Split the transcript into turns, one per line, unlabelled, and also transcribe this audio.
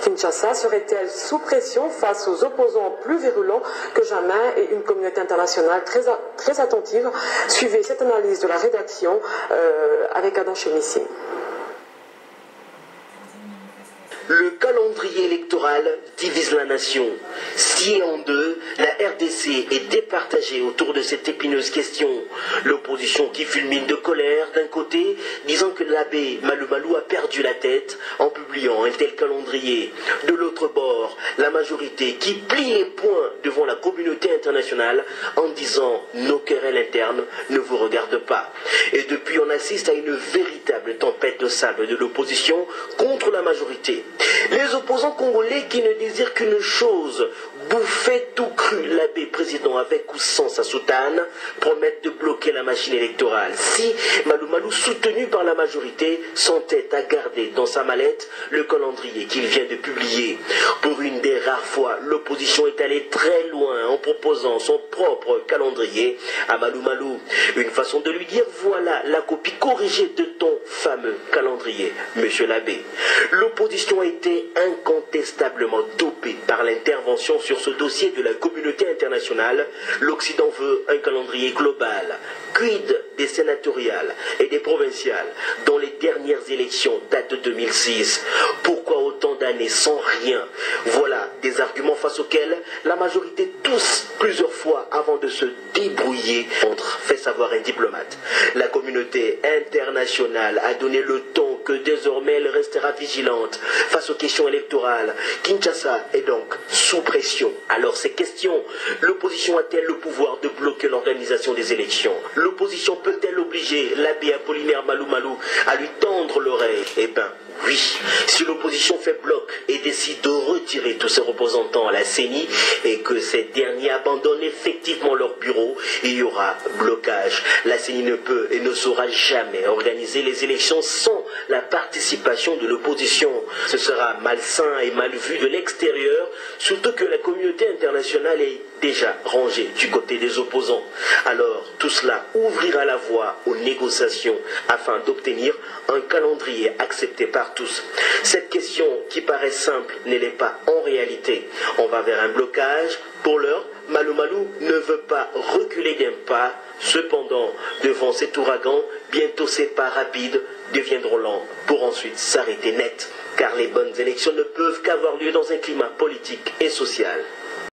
Kinshasa serait-elle sous pression face aux opposants plus virulents que jamais et une communauté internationale très attentive? Suivez cette analyse de la rédaction avec Adam Chemissi.
Le calendrier électoral divise la nation. Sciée en deux, la RDC est départagée autour de cette épineuse question. L'opposition qui fulmine de colère d'un côté, disant que l'abbé Malou Malou a perdu la tête en publiant un tel calendrier. De l'autre bord, la majorité qui plie les poings devant la communauté internationale en disant « nos querelles internes ne vous regardent pas ». Et depuis, on assiste à une véritable tempête de sable de l'opposition contre la majorité. Les opposants congolais qui ne désirent qu'une chose, bouffer tout cru l'abbé président avec ou sans sa soutane, promettent de bloquer la machine électorale. Si Malou Malou, soutenu par la majorité, s'entête à garder dans sa mallette le calendrier qu'il vient de publier. Pour une des rares fois, l'opposition est allée très loin en proposant son propre calendrier à Malou Malou. Une façon de lui dire, voilà la copie corrigée de ton fameux calendrier, monsieur l'abbé. L'opposition a été incontestablement dopée par l'intervention sur ce dossier de la communauté internationale. L'Occident veut un calendrier global. Quid des sénatoriales et des provinciales dont les dernières élections datent de 2006? Pourquoi autant d'années sans rien? Voilà des arguments face auxquels la majorité tousse plusieurs fois avant de se débrouiller, fait savoir un diplomate. La communauté internationale a donné le ton que désormais elle restera vigilante face aux questions électorales. Kinshasa est donc sous pression. Alors ces questions, l'opposition a-t-elle le pouvoir de bloquer l'organisation des élections? L'opposition peut-elle obliger l'abbé Apollinaire Malou Malou à lui tendre l'oreille? Eh bien, oui. Si l'opposition fait bloc et décide de retirer tous ses représentants à la CENI et que ces derniers abandonnent effectivement leur bureau, il y aura blocage. La CENI ne peut et ne saura jamais organiser les élections sans la participation de l'opposition. Ce sera malsain et mal vu de l'extérieur, surtout que la communauté internationale est déjà rangée du côté des opposants. Alors, tout cela ouvrira la voie aux négociations afin d'obtenir un calendrier accepté par tous. Cette question qui paraît simple ne l'est pas en réalité. On va vers un blocage. Pour l'heure, Malou Malou ne veut pas reculer d'un pas. Cependant, devant cet ouragan, bientôt ces pas rapides deviendront lents pour ensuite s'arrêter net. Car les bonnes élections ne peuvent qu'avoir lieu dans un climat politique et social